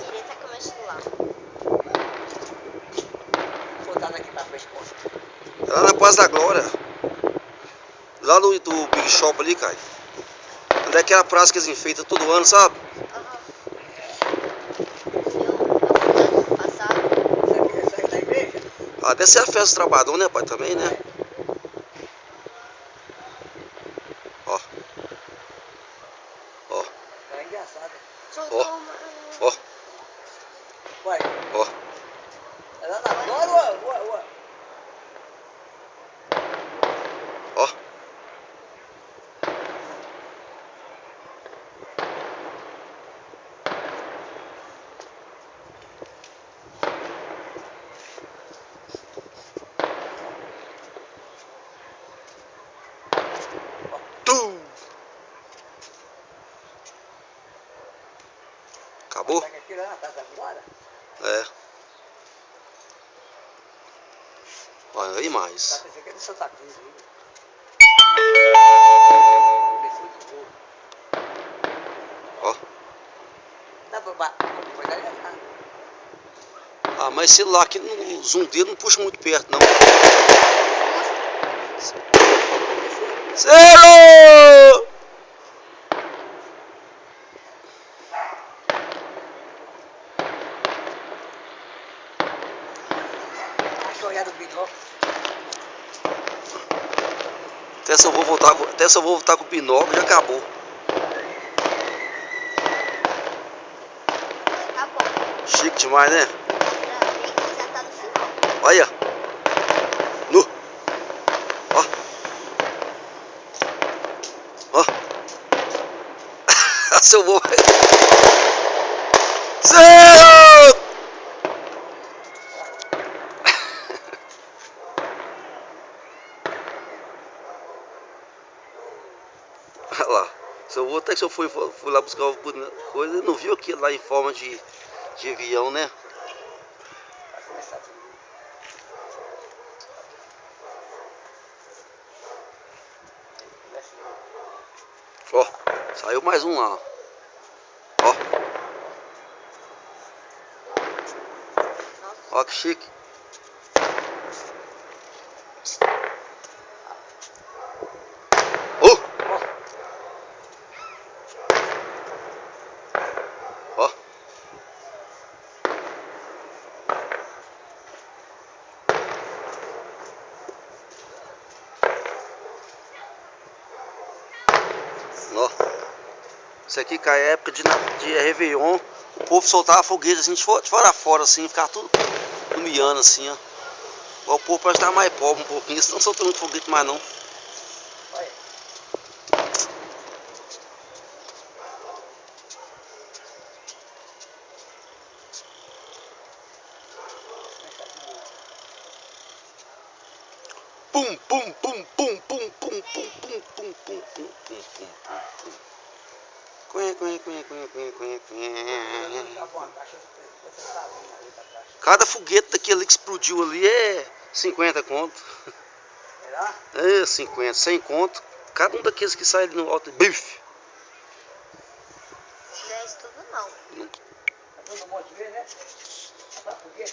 Ele tá com o meu celular. Vou dar daqui pra frente, moça. É lá na Paz da Glória. Lá do Big Shop ali, cara. Onde é que é a praça que eles enfeitam todo ano, sabe? Eu fui ano passado. Essa aqui é da igreja? Ah, deve ser a festa do trabalhador, né, pai? Também, né? Ó. Ó. É engraçado. Ó. Ó. Vai. Ó. É lá na Glória ou... Ó. Acabou? Pega aqui lá na Praça da Glória. É. Olha aí Tá mais. pensando que é de Santa Cruz aí. Começou de novo. Ó. Dá pra bater. Ah, mas esse lá aqui, o zoom dele não puxa muito perto, não. Zero! Deixa eu olhar no binóculo. Até se eu vou voltar com o binóculo, já acabou. Acabou. Chique demais, né? Já tá no final. Olha. Nu. Ó. Ó. Seu vô. Zero! Olha lá. Seu vô, até que eu fui lá buscar coisa, ele não viu aquilo lá em forma de avião, né? Vai começar tudo. Ó, saiu mais um lá. Ó. Ó que chique. Ó. Ó. Ó. Isso aqui, cara, é época de Réveillon. O povo soltava foguete assim, de fora a fora, assim, ficava tudo lumiando assim, ó. O povo parece estar mais pobre um pouquinho, eles não soltam muito foguete mais não. Olha. Pum, pum, pum, pum, pum, pum, pum, pum, pum, pum, pum, pum, pum, pum. Cunha, cunha, cunha, cunha, cunha, cunha, cunha. Cada foguete daquele que explodiu ali é 50 conto. Será? É 50, 100 conto. Cada um daqueles que sai ali no alto, bife. Não é isso tudo não. Tá dando um monte de vez, né? Sabe por quê?